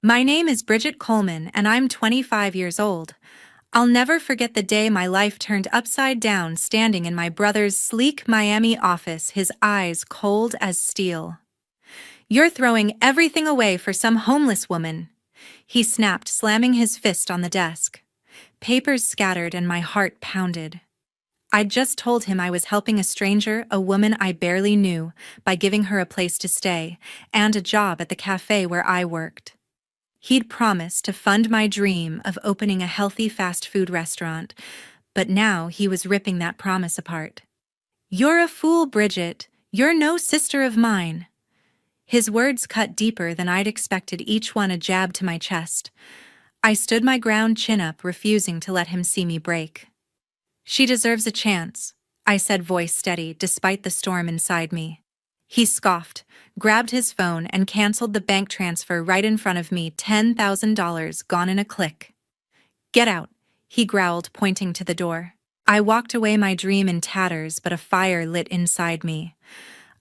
My name is Bridget Coleman, and I'm 25 years old. I'll never forget the day my life turned upside down standing in my brother's sleek Miami office, his eyes cold as steel. "You're throwing everything away for some homeless woman," he snapped, slamming his fist on the desk. Papers scattered and my heart pounded. I'd just told him I was helping a stranger, a woman I barely knew, by giving her a place to stay and a job at the cafe where I worked. He'd promised to fund my dream of opening a healthy fast food restaurant, but now he was ripping that promise apart. "You're a fool, Bridget. You're no sister of mine." His words cut deeper than I'd expected, each one a jab to my chest. I stood my ground, chin up, refusing to let him see me break. "She deserves a chance," I said, voice steady, despite the storm inside me. He scoffed, grabbed his phone, and canceled the bank transfer right in front of me, $10,000 gone in a click. "Get out," he growled, pointing to the door. I walked away, my dream in tatters, but a fire lit inside me.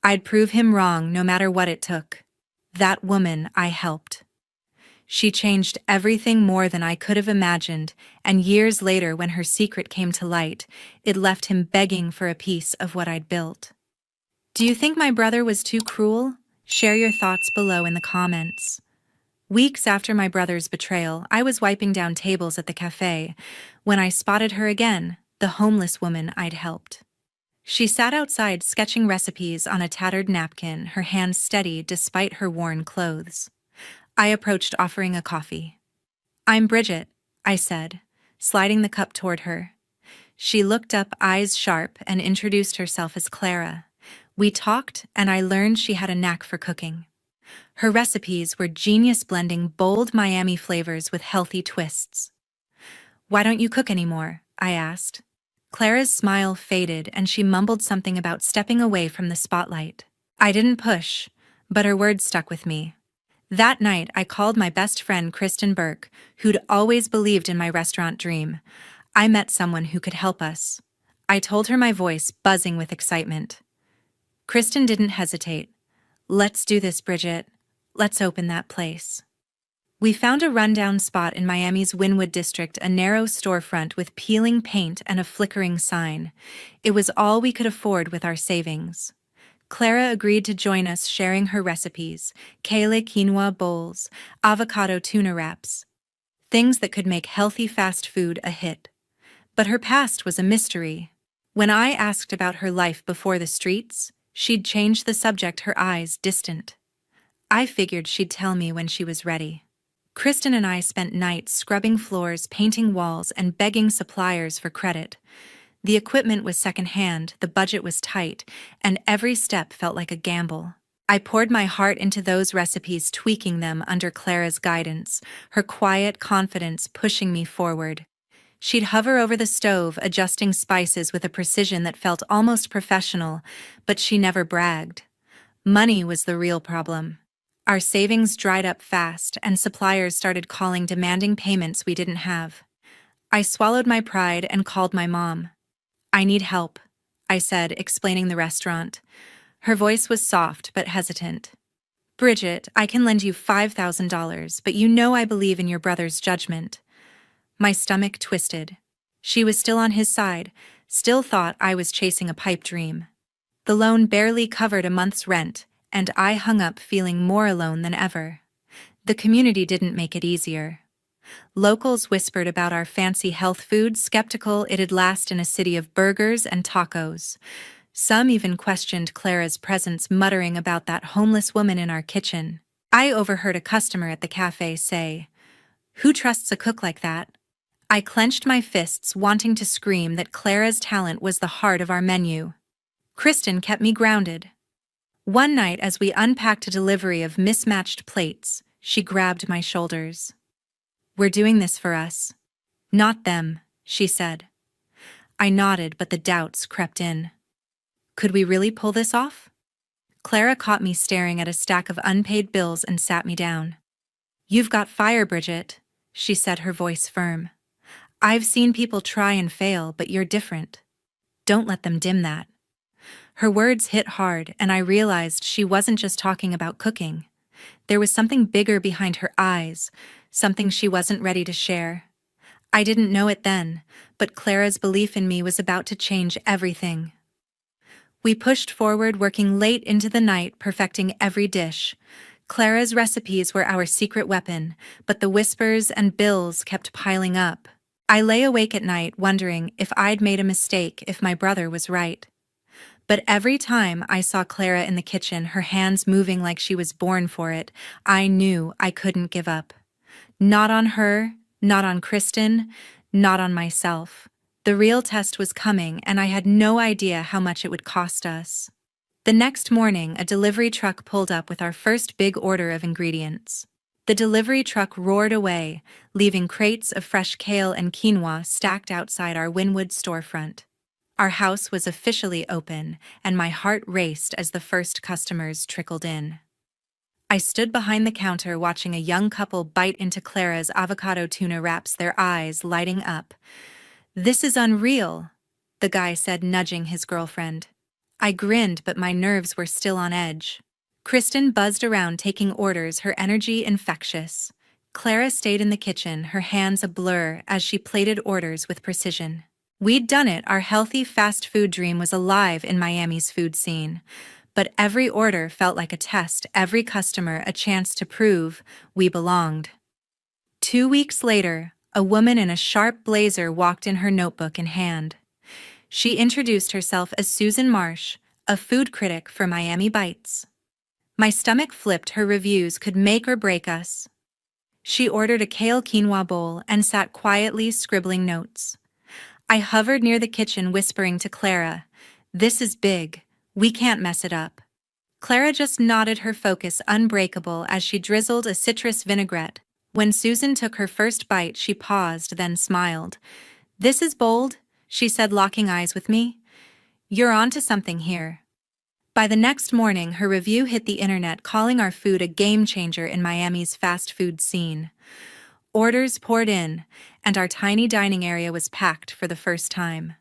I'd prove him wrong no matter what it took. That woman I helped. She changed everything more than I could have imagined, and years later, when her secret came to light, it left him begging for a piece of what I'd built. Do you think my brother was too cruel? Share your thoughts below in the comments. Weeks after my brother's betrayal, I was wiping down tables at the cafe when I spotted her again, the homeless woman I'd helped. She sat outside sketching recipes on a tattered napkin, her hands steady despite her worn clothes. I approached, offering a coffee. "I'm Bridget," I said, sliding the cup toward her. She looked up, eyes sharp, and introduced herself as Clara. We talked, and I learned she had a knack for cooking. Her recipes were genius, blending bold Miami flavors with healthy twists. "Why don't you cook anymore?" I asked. Clara's smile faded, and she mumbled something about stepping away from the spotlight. I didn't push, but her words stuck with me. That night, I called my best friend Kristen Burke, who'd always believed in my restaurant dream. I met someone who could help us. I told her, my voice buzzing with excitement. Kristen didn't hesitate. "Let's do this, Bridget. Let's open that place." We found a rundown spot in Miami's Wynwood district, a narrow storefront with peeling paint and a flickering sign. It was all we could afford with our savings. Clara agreed to join us, sharing her recipes: kale quinoa bowls, avocado tuna wraps, things that could make healthy fast food a hit. But her past was a mystery. When I asked about her life before the streets, she'd changed the subject, her eyes distant. I figured she'd tell me when she was ready. Kristen and I spent nights scrubbing floors, painting walls, and begging suppliers for credit. The equipment was secondhand, the budget was tight, and every step felt like a gamble. I poured my heart into those recipes, tweaking them under Clara's guidance, her quiet confidence pushing me forward. She'd hover over the stove, adjusting spices with a precision that felt almost professional, but she never bragged. Money was the real problem. Our savings dried up fast, and suppliers started calling, demanding payments we didn't have. I swallowed my pride and called my mom. "I need help," I said, explaining the restaurant. Her voice was soft but hesitant. "Bridget, I can lend you $5,000, but you know I believe in your brother's judgment." My stomach twisted. She was still on his side, still thought I was chasing a pipe dream. The loan barely covered a month's rent, and I hung up feeling more alone than ever. The community didn't make it easier. Locals whispered about our fancy health food, skeptical it'd last in a city of burgers and tacos. Some even questioned Clara's presence, muttering about that homeless woman in our kitchen. I overheard a customer at the cafe say, "Who trusts a cook like that?" I clenched my fists, wanting to scream that Clara's talent was the heart of our menu. Kristen kept me grounded. One night, as we unpacked a delivery of mismatched plates, she grabbed my shoulders. "We're doing this for us, not them," she said. I nodded, but the doubts crept in. Could we really pull this off? Clara caught me staring at a stack of unpaid bills and sat me down. "You've got fire, Bridget," she said, her voice firm. "I've seen people try and fail, but you're different. Don't let them dim that." Her words hit hard, and I realized she wasn't just talking about cooking. There was something bigger behind her eyes, something she wasn't ready to share. I didn't know it then, but Clara's belief in me was about to change everything. We pushed forward, working late into the night, perfecting every dish. Clara's recipes were our secret weapon, but the whispers and bills kept piling up. I lay awake at night wondering if I'd made a mistake, if my brother was right. But every time I saw Clara in the kitchen, her hands moving like she was born for it, I knew I couldn't give up. Not on her, not on Kristen, not on myself. The real test was coming, and I had no idea how much it would cost us. The next morning, a delivery truck pulled up with our first big order of ingredients. The delivery truck roared away, leaving crates of fresh kale and quinoa stacked outside our Wynwood storefront. Our house was officially open, and my heart raced as the first customers trickled in. I stood behind the counter watching a young couple bite into Clara's avocado tuna wraps, their eyes lighting up. "This is unreal," the guy said, nudging his girlfriend. I grinned, but my nerves were still on edge. Kristen buzzed around taking orders, her energy infectious. Clara stayed in the kitchen, her hands a blur as she plated orders with precision. We'd done it, our healthy fast food dream was alive in Miami's food scene. But every order felt like a test, every customer a chance to prove we belonged. 2 weeks later, a woman in a sharp blazer walked in, her notebook in hand. She introduced herself as Susan Marsh, a food critic for Miami Bites. My stomach flipped, her reviews could make or break us. She ordered a kale quinoa bowl and sat quietly scribbling notes. I hovered near the kitchen, whispering to Clara, "This is big. We can't mess it up." Clara just nodded, her focus unbreakable as she drizzled a citrus vinaigrette. When Susan took her first bite, she paused, then smiled. "This is bold," she said, locking eyes with me. "You're onto something here." By the next morning, her review hit the internet, calling our food a game changer in Miami's fast food scene. Orders poured in, and our tiny dining area was packed for the first time.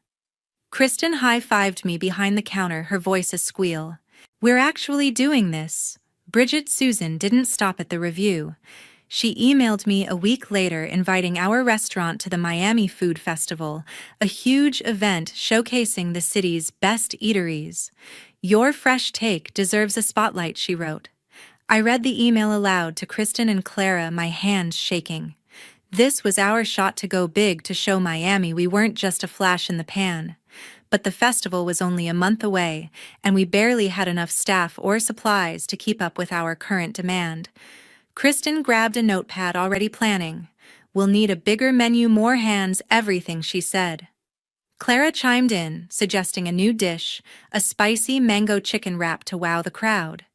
Kristen high-fived me behind the counter, her voice a squeal. "We're actually doing this." Susan didn't stop at the review. She emailed me a week later inviting our restaurant to the Miami Food Festival, a huge event showcasing the city's best eateries. "Your fresh take deserves a spotlight," she wrote. I read the email aloud to Kristen and Clara, my hands shaking. This was our shot to go big, to show Miami we weren't just a flash in the pan. But the festival was only a month away, and we barely had enough staff or supplies to keep up with our current demand. Kristen grabbed a notepad, already planning. "We'll need a bigger menu, more hands, everything," she said. Clara chimed in, suggesting a new dish, a spicy mango chicken wrap to wow the crowd.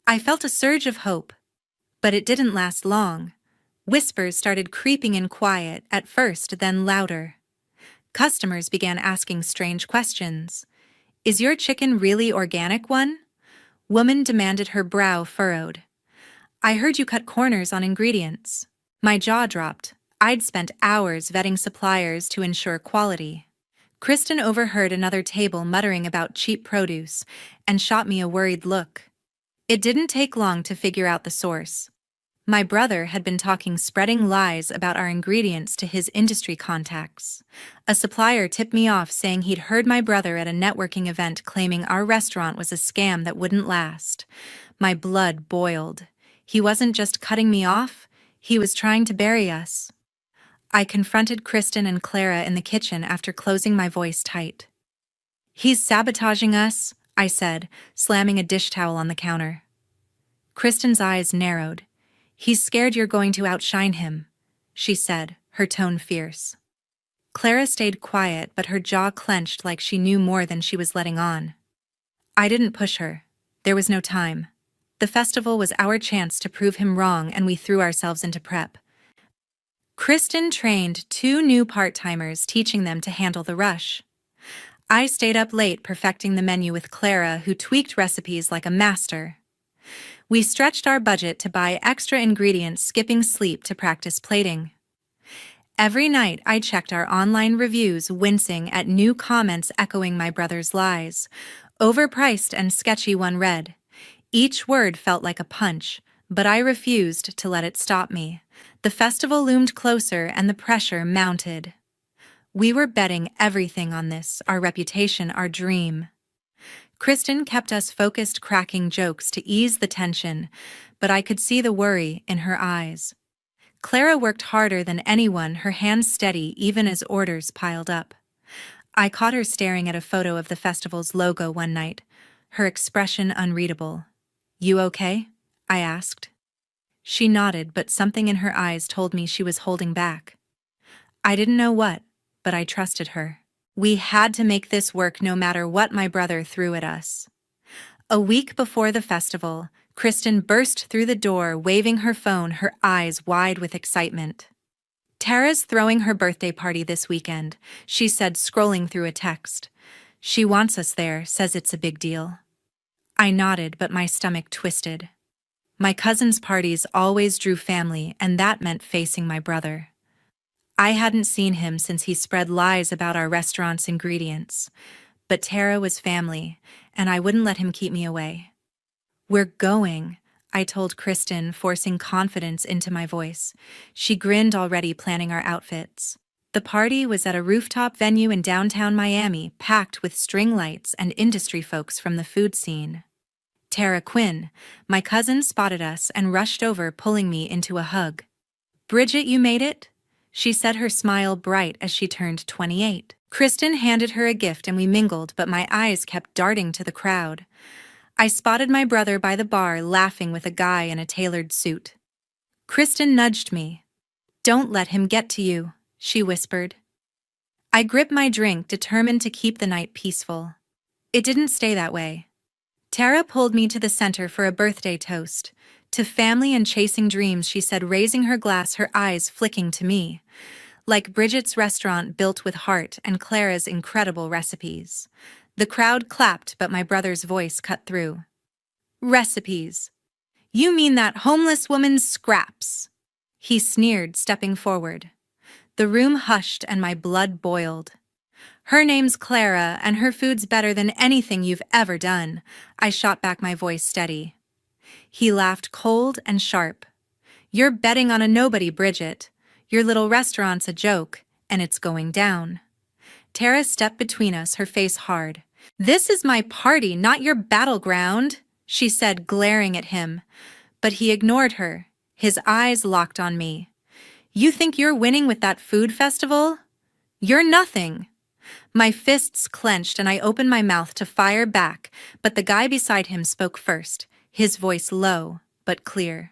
I felt a surge of hope. But it didn't last long. Whispers started creeping in, quiet at first, then louder. Customers began asking strange questions. "Is your chicken really organic one?" Woman demanded, her brow furrowed. "I heard you cut corners on ingredients." My jaw dropped. I'd spent hours vetting suppliers to ensure quality. Kristen overheard another table muttering about cheap produce and shot me a worried look. It didn't take long to figure out the source. My brother had been talking, spreading lies about our ingredients to his industry contacts. A supplier tipped me off, saying he'd heard my brother at a networking event claiming our restaurant was a scam that wouldn't last. My blood boiled. He wasn't just cutting me off, he was trying to bury us. I confronted Kristen and Clara in the kitchen after closing my voice tight. "He's sabotaging us," I said, slamming a dish towel on the counter. Kristen's eyes narrowed. "He's scared you're going to outshine him," she said, her tone fierce. Clara stayed quiet, but her jaw clenched like she knew more than she was letting on. I didn't push her. There was no time. The festival was our chance to prove him wrong, and we threw ourselves into prep. Kristen trained 2 new part-timers, teaching them to handle the rush. I stayed up late perfecting the menu with Clara, who tweaked recipes like a master. We stretched our budget to buy extra ingredients, skipping sleep to practice plating. Every night I checked our online reviews, wincing at new comments echoing my brother's lies. Overpriced and sketchy, one read. Each word felt like a punch, But I refused to let it stop me. The festival loomed closer and the pressure mounted. We were betting everything on this, our reputation, our dream. Kristen kept us focused, cracking jokes to ease the tension, but I could see the worry in her eyes. Clara worked harder than anyone, her hands steady even as orders piled up. I caught her staring at a photo of the festival's logo one night, her expression unreadable. "You okay?" I asked. She nodded, but something in her eyes told me she was holding back. I didn't know what, but I trusted her. We had to make this work no matter what my brother threw at us. A week before the festival, Kristen burst through the door, waving her phone, her eyes wide with excitement. "Tara's throwing her birthday party this weekend," she said, scrolling through a text. "She wants us there, says it's a big deal." I nodded, but my stomach twisted. My cousin's parties always drew family, and that meant facing my brother. I hadn't seen him since he spread lies about our restaurant's ingredients. But Tara was family, and I wouldn't let him keep me away. "We're going," I told Kristen, forcing confidence into my voice. She grinned, already planning our outfits. The party was at a rooftop venue in downtown Miami, packed with string lights and industry folks from the food scene. Tara Quinn, my cousin, spotted us and rushed over, pulling me into a hug. "Bridget, you made it?" she said, her smile bright as she turned 28. Kristen handed her a gift and we mingled, but my eyes kept darting to the crowd. I spotted my brother by the bar, laughing with a guy in a tailored suit. Kristen nudged me. "Don't let him get to you," she whispered. I gripped my drink, determined to keep the night peaceful. It didn't stay that way. Tara pulled me to the center for a birthday toast. "To family and chasing dreams," she said, raising her glass, her eyes flicking to me. "Like Bridget's restaurant built with heart and Clara's incredible recipes." The crowd clapped, but my brother's voice cut through. "Recipes? You mean that homeless woman's scraps?" he sneered, stepping forward. The room hushed and my blood boiled. "Her name's Clara, and her food's better than anything you've ever done," I shot back, my voice steady. He laughed, cold and sharp. "You're betting on a nobody, Bridget. Your little restaurant's a joke, and it's going down." Tara stepped between us, her face hard. "This is my party, not your battleground," she said, glaring at him. But he ignored her, his eyes locked on me. "You think you're winning with that food festival? You're nothing." My fists clenched and I opened my mouth to fire back, but the guy beside him spoke first, his voice low but clear.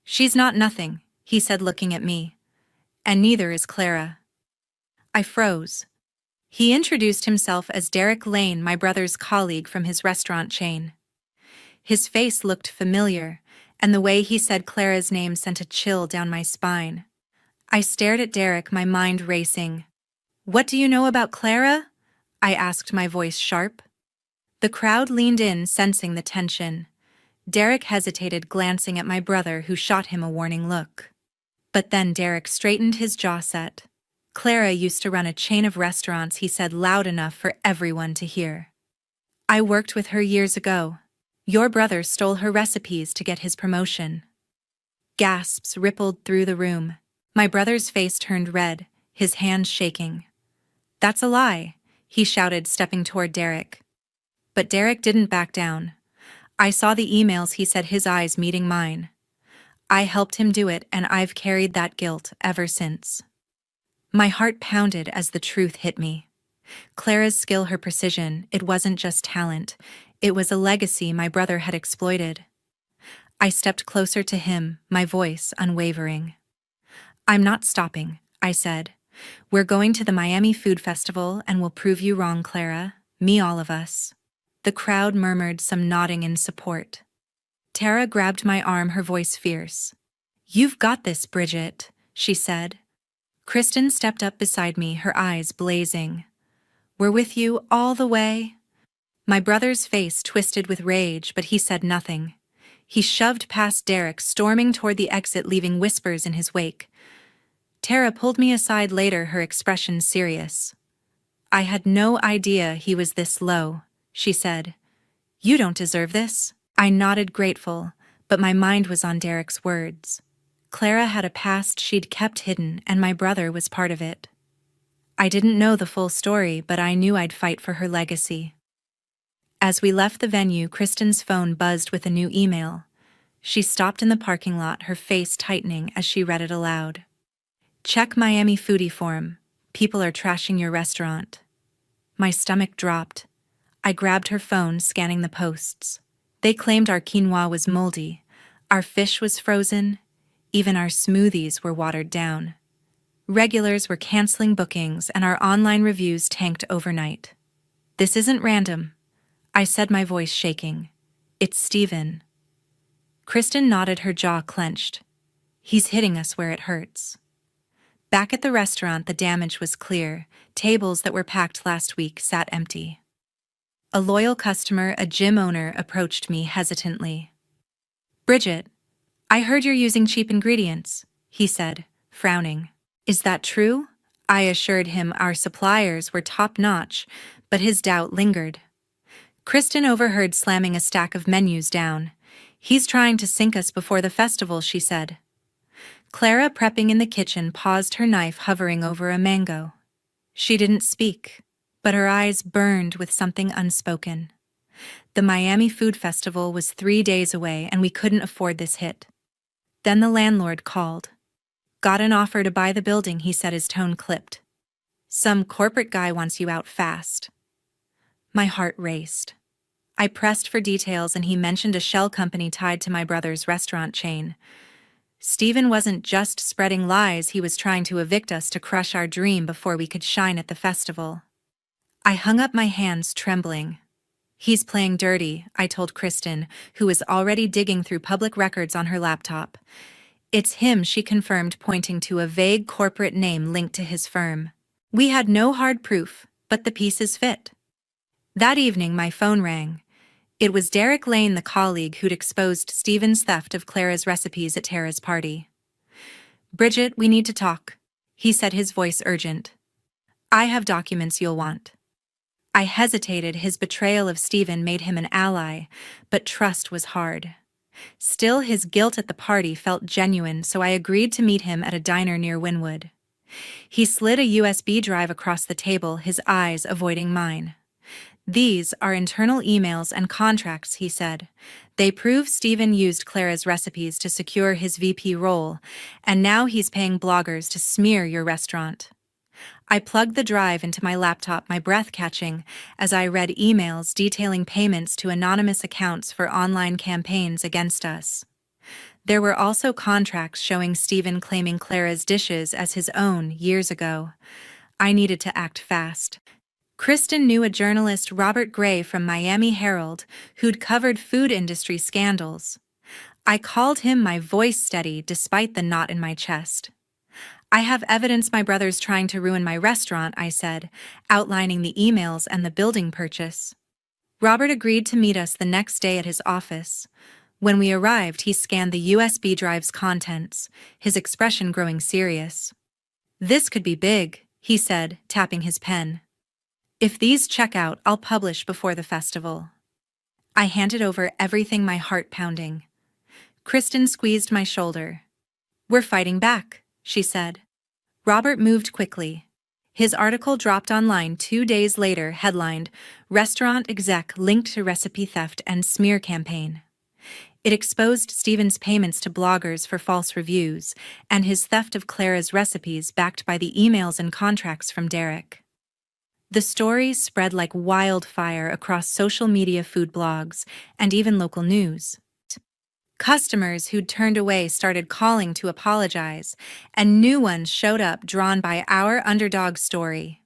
"She's not nothing," he said, looking at me. "And neither is Clara." I froze. He introduced himself as Derek Lane, my brother's colleague from his restaurant chain. His face looked familiar, and the way he said Clara's name sent a chill down my spine. I stared at Derek, my mind racing. "What do you know about Clara?" I asked, my voice sharp. The crowd leaned in, sensing the tension. Derek hesitated, glancing at my brother, who shot him a warning look. But then Derek straightened, his jaw set. "Clara used to run a chain of restaurants," he said, loud enough for everyone to hear. "I worked with her years ago. Your brother stole her recipes to get his promotion." Gasps rippled through the room. My brother's face turned red, his hands shaking. "That's a lie," he shouted, stepping toward Derek. But Derek didn't back down. "I saw the emails," he said, his eyes meeting mine. "I helped him do it, and I've carried that guilt ever since." My heart pounded as the truth hit me. Clara's skill, her precision, it wasn't just talent. It was a legacy my brother had exploited. I stepped closer to him, my voice unwavering. "I'm not stopping," I said. "We're going to the Miami Food Festival, and we'll prove you wrong, Clara. Me, all of us." The crowd murmured, some nodding in support. Tara grabbed my arm, her voice fierce. "You've got this, Bridget," she said. Kristen stepped up beside me, her eyes blazing. "We're with you all the way." My brother's face twisted with rage, but he said nothing. He shoved past Derek, storming toward the exit, leaving whispers in his wake. Tara pulled me aside later, her expression serious. "I had no idea he was this low," she said. "You don't deserve this." I nodded, grateful, But my mind was on Derek's words. Clara had a past she'd kept hidden, and my brother was part of it. I didn't know the full story, but I knew I'd fight for her legacy. As we left the venue, Kristen's phone buzzed with a new email. She stopped in the parking lot, her face tightening as she read it aloud. Check Miami foodie forum. People are trashing your restaurant. My stomach dropped. I grabbed her phone, scanning the posts. They claimed our quinoa was moldy, our fish was frozen, even our smoothies were watered down. Regulars were canceling bookings, and our online reviews tanked overnight. This isn't random, I said, my voice shaking. It's Steven. Kristen nodded, her jaw clenched. He's hitting us where it hurts. Back at the restaurant, the damage was clear. Tables that were packed last week sat empty. A loyal customer, a gym owner, approached me hesitantly. Bridget, I heard you're using cheap ingredients, he said, frowning. Is that true? I assured him our suppliers were top-notch, but his doubt lingered. Kristen overheard slamming a stack of menus down. He's trying to sink us before the festival, she said. Clara, prepping in the kitchen, paused, her knife hovering over a mango. She didn't speak, but her eyes burned with something unspoken. The Miami Food Festival was 3 days away, and we couldn't afford this hit. Then the landlord called. Got an offer to buy the building, he said, his tone clipped. Some corporate guy wants you out fast. My heart raced. I pressed for details, and he mentioned a shell company tied to my brother's restaurant chain. Steven wasn't just spreading lies, he was trying to evict us to crush our dream before we could shine at the festival. I hung up, my hands trembling. He's playing dirty, I told Kristen, who was already digging through public records on her laptop. It's him, she confirmed, pointing to a vague corporate name linked to his firm. We had no hard proof, but the pieces fit. That evening, my phone rang. It was Derek Lane, the colleague who'd exposed Steven's theft of Clara's recipes at Tara's party. Bridget, we need to talk, he said, his voice urgent. I have documents you'll want. I hesitated. His betrayal of Steven made him an ally, but trust was hard. Still, his guilt at the party felt genuine, so I agreed to meet him at a diner near Wynwood. He slid a USB drive across the table, his eyes avoiding mine. These are internal emails and contracts, he said. They prove Steven used Clara's recipes to secure his VP role, and now he's paying bloggers to smear your restaurant. I plugged the drive into my laptop, my breath catching, as I read emails detailing payments to anonymous accounts for online campaigns against us. There were also contracts showing Steven claiming Clara's dishes as his own years ago. I needed to act fast. Kristen knew a journalist, Robert Gray from Miami Herald, who'd covered food industry scandals. I called him, my voice steady despite the knot in my chest. I have evidence my brother's trying to ruin my restaurant, I said, outlining the emails and the building purchase. Robert agreed to meet us the next day at his office. When we arrived, he scanned the USB drive's contents, his expression growing serious. This could be big, he said, tapping his pen. If these check out, I'll publish before the festival. I handed over everything, my heart pounding. Kristen squeezed my shoulder. We're fighting back, she said. Robert moved quickly. His article dropped online 2 days later, headlined, Restaurant Exec Linked to Recipe Theft and Smear Campaign. It exposed Steven's payments to bloggers for false reviews, and his theft of Clara's recipes backed by the emails and contracts from Derek. The story spread like wildfire across social media, food blogs, and even local news. Customers who'd turned away started calling to apologize, and new ones showed up drawn by our underdog story.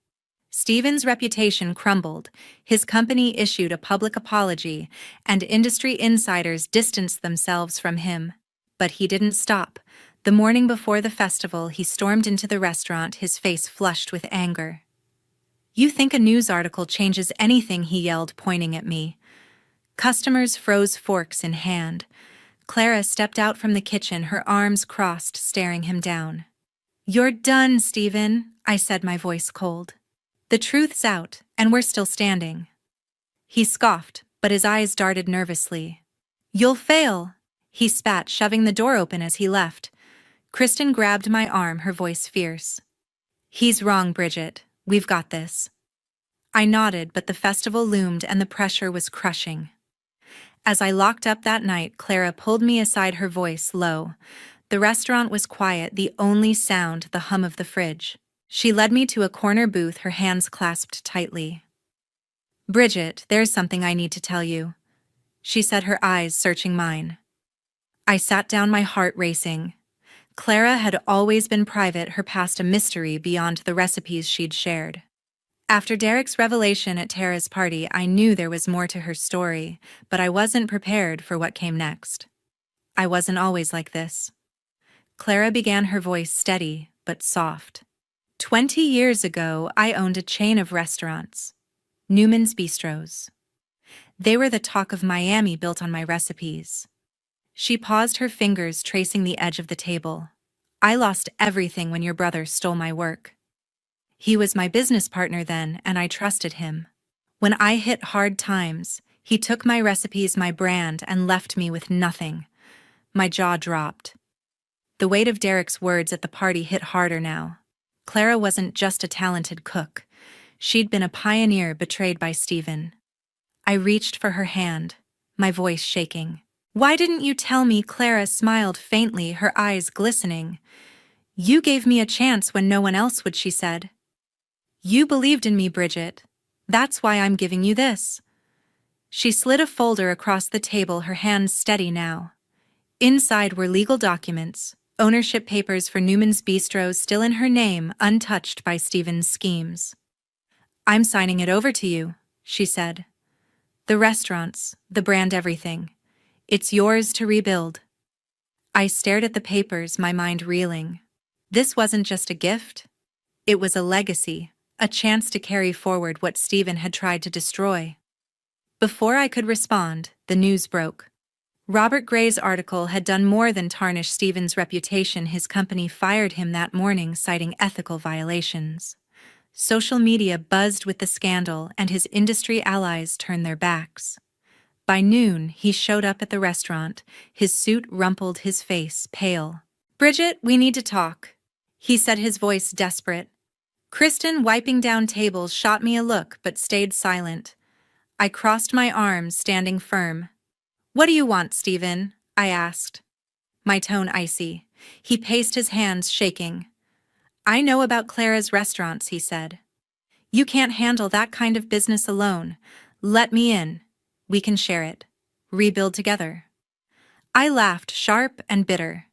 Steven's reputation crumbled, his company issued a public apology, and industry insiders distanced themselves from him. But he didn't stop. The morning before the festival, he stormed into the restaurant, his face flushed with anger. You think a news article changes anything, he yelled, pointing at me. Customers froze, forks in hand. Clara stepped out from the kitchen, her arms crossed, staring him down. You're done, Steven, I said, my voice cold. The truth's out, and we're still standing. He scoffed, but his eyes darted nervously. You'll fail. he spat, shoving the door open as he left. Kristen grabbed my arm, her voice fierce. He's wrong, Bridget. We've got this. I nodded, but the festival loomed and the pressure was crushing. As I locked up that night, Clara pulled me aside, her voice low. The restaurant was quiet, the only sound the hum of the fridge. She led me to a corner booth, her hands clasped tightly. Bridget, there's something I need to tell you, she said, her eyes searching mine. I sat down, my heart racing. Clara had always been private, her past a mystery beyond the recipes she'd shared. After Derek's revelation at Tara's party, I knew there was more to her story, but I wasn't prepared for what came next. I wasn't always like this. Clara began, her voice steady but soft. 20 years ago, I owned a chain of restaurants, Newman's Bistros. They were the talk of Miami, built on my recipes. She paused, her fingers tracing the edge of the table. I lost everything when your brother stole my work. He was my business partner then, and I trusted him. When I hit hard times, he took my recipes, my brand, and left me with nothing. My jaw dropped. The weight of Derek's words at the party hit harder now. Clara wasn't just a talented cook. She'd been a pioneer, betrayed by Stephen. I reached for her hand, my voice shaking. Why didn't you tell me? Clara smiled faintly, her eyes glistening. You gave me a chance when no one else would, she said. You believed in me, Bridget. That's why I'm giving you this. She slid a folder across the table, her hands steady now. Inside were legal documents, ownership papers for Newman's Bistros still in her name, untouched by Stephen's schemes. I'm signing it over to you, she said. The restaurants, the brand, everything. It's yours to rebuild. I stared at the papers, my mind reeling. This wasn't just a gift. It was a legacy, a chance to carry forward what Stephen had tried to destroy. Before I could respond, the news broke. Robert Gray's article had done more than tarnish Stephen's reputation. His company fired him that morning, citing ethical violations. Social media buzzed with the scandal, and his industry allies turned their backs. By noon, he showed up at the restaurant, his suit rumpled, his face pale. Bridget, we need to talk, he said, his voice desperate. Kristen, wiping down tables, shot me a look but stayed silent. I crossed my arms, standing firm. What do you want, Stephen? I asked, my tone icy. He paced, his hands shaking. I know about Clara's restaurants, he said. You can't handle that kind of business alone. Let me in. We can share it. Rebuild together. I laughed, sharp and bitter.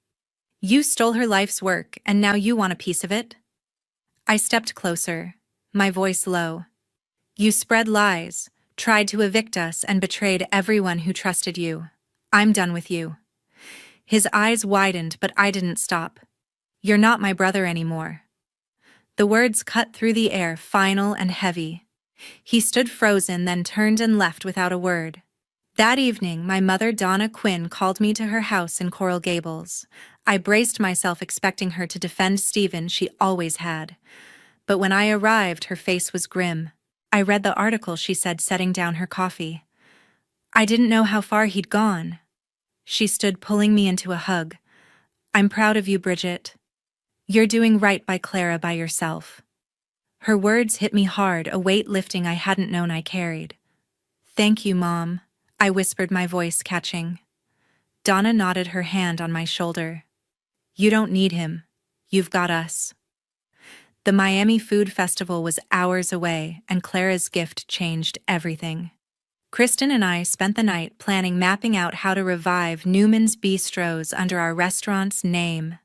You stole her life's work, and now you want a piece of it? I stepped closer, my voice low. You spread lies, tried to evict us, and betrayed everyone who trusted you. I'm done with you. His eyes widened, but I didn't stop. You're not my brother anymore. The words cut through the air, final and heavy. He stood frozen, then turned and left without a word. That evening, my mother, Donna Quinn, called me to her house in Coral Gables. I braced myself, expecting her to defend Stephen. She always had. But when I arrived, her face was grim. I read the article, she said, setting down her coffee. I didn't know how far he'd gone. She stood, pulling me into a hug. I'm proud of you, Bridget. You're doing right by Clara, by yourself. Her words hit me hard, a weight lifting I hadn't known I carried. Thank you, Mom, I whispered, my voice catching. Donna nodded, her hand on my shoulder. You don't need him. You've got us. The Miami Food Festival was hours away, and Clara's gift changed everything. Kristen and I spent the night planning, mapping out how to revive Newman's Bistros under our restaurant's name.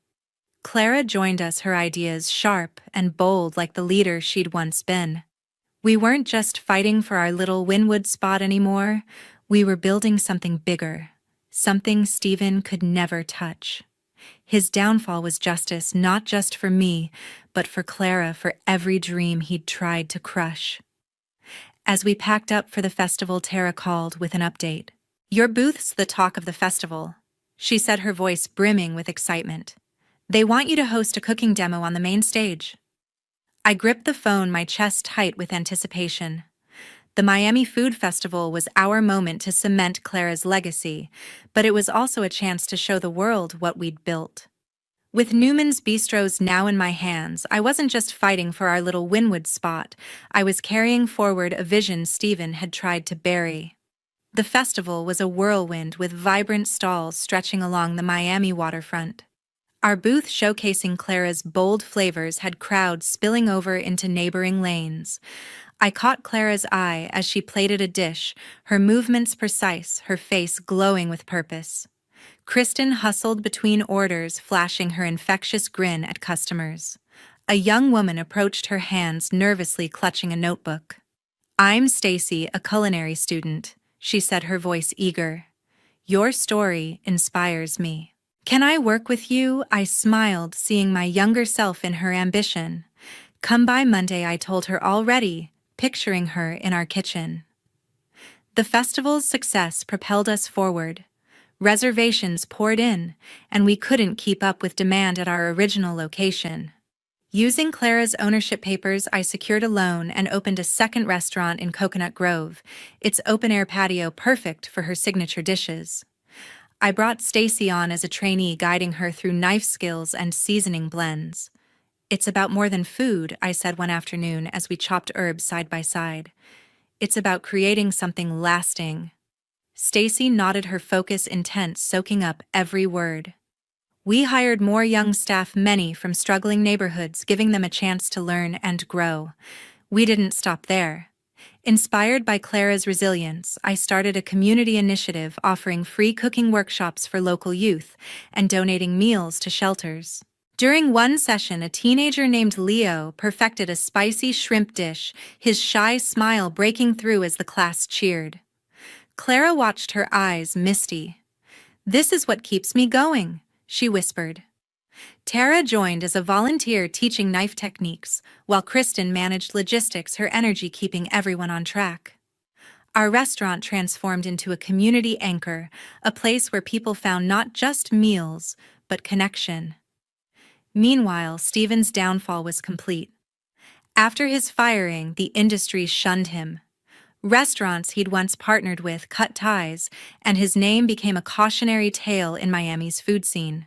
Clara joined us, her ideas sharp and bold like the leader she'd once been. We weren't just fighting for our little Wynwood spot anymore, we were building something bigger, something Stephen could never touch. His downfall was justice, not just for me, but for Clara, for every dream he'd tried to crush. As we packed up for the festival, Tara called with an update. Your booth's the talk of the festival, she said, her voice brimming with excitement. They want you to host a cooking demo on the main stage. I gripped the phone, my chest tight with anticipation. The Miami Food Festival was our moment to cement Clara's legacy, but it was also a chance to show the world what we'd built. With Newman's Bistros now in my hands, I wasn't just fighting for our little Wynwood spot, I was carrying forward a vision Stephen had tried to bury. The festival was a whirlwind with vibrant stalls stretching along the Miami waterfront. Our booth showcasing Clara's bold flavors had crowds spilling over into neighboring lanes. I caught Clara's eye as she plated a dish, her movements precise, her face glowing with purpose. Kristen hustled between orders, flashing her infectious grin at customers. A young woman approached her hands, nervously clutching a notebook. "I'm Stacy, a culinary student," she said, her voice eager. "Your story inspires me." "Can I work with you?" I smiled, seeing my younger self in her ambition. "Come by Monday," I told her already, picturing her in our kitchen. The festival's success propelled us forward. Reservations poured in, and we couldn't keep up with demand at our original location. Using Clara's ownership papers, I secured a loan and opened a second restaurant in Coconut Grove, its open-air patio perfect for her signature dishes. I brought Stacy on as a trainee, guiding her through knife skills and seasoning blends. "It's about more than food," I said one afternoon as we chopped herbs side by side. "It's about creating something lasting." Stacy nodded, her focus intense, soaking up every word. We hired more young staff, many from struggling neighborhoods, giving them a chance to learn and grow. We didn't stop there. Inspired by Clara's resilience, I started a community initiative offering free cooking workshops for local youth and donating meals to shelters. During one session, a teenager named Leo perfected a spicy shrimp dish, his shy smile breaking through as the class cheered. Clara watched, her eyes misty. "This is what keeps me going," she whispered. Tara joined as a volunteer, teaching knife techniques, while Kristen managed logistics, her energy keeping everyone on track. Our restaurant transformed into a community anchor, a place where people found not just meals, but connection. Meanwhile, Stephen's downfall was complete. After his firing, the industry shunned him. Restaurants he'd once partnered with cut ties, and his name became a cautionary tale in Miami's food scene.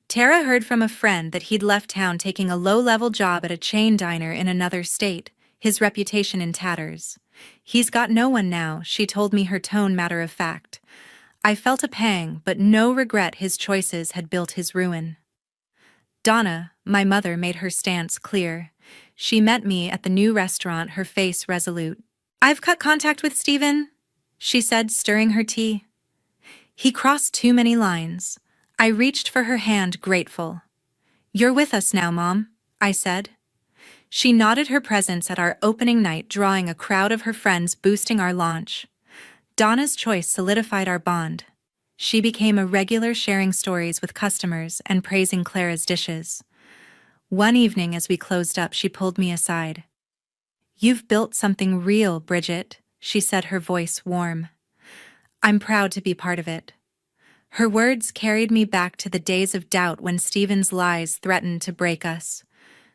Tara heard from a friend that he'd left town, taking a low-level job at a chain diner in another state, his reputation in tatters. "He's got no one now," she told me, her tone matter of fact. I felt a pang, but no regret. His choices had built his ruin. Donna, my mother, made her stance clear. She met me at the new restaurant, her face resolute. "I've cut contact with Stephen," she said, stirring her tea. "He crossed too many lines." I reached for her hand, grateful. "You're with us now, Mom," I said. She nodded, her presence at our opening night drawing a crowd of her friends, boosting our launch. Donna's choice solidified our bond. She became a regular, sharing stories with customers and praising Clara's dishes. One evening as we closed up, she pulled me aside. "You've built something real, Bridget," she said, her voice warm. "I'm proud to be part of it." Her words carried me back to the days of doubt when Stephen's lies threatened to break us.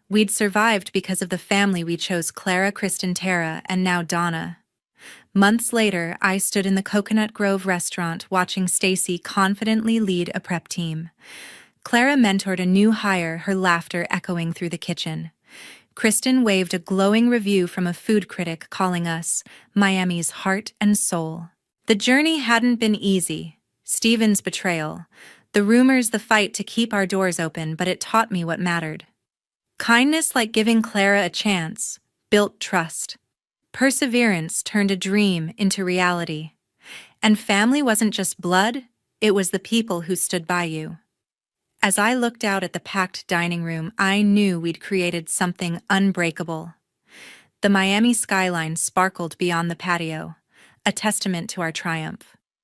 We'd survived because of the family we chose: Clara, Kristen, Tara, and now Donna. Months later, I stood in the Coconut Grove restaurant watching Stacy confidently lead a prep team. Clara mentored a new hire, her laughter echoing through the kitchen. Kristen waved a glowing review from a food critic, calling us Miami's heart and soul. The journey hadn't been easy. Stephen's betrayal, the rumors, the fight to keep our doors open, but it taught me what mattered. Kindness, like giving Clara a chance, built trust. Perseverance turned a dream into reality. And family wasn't just blood, it was the people who stood by you. As I looked out at the packed dining room, I knew we'd created something unbreakable. The Miami skyline sparkled beyond the patio, a testament to our triumph.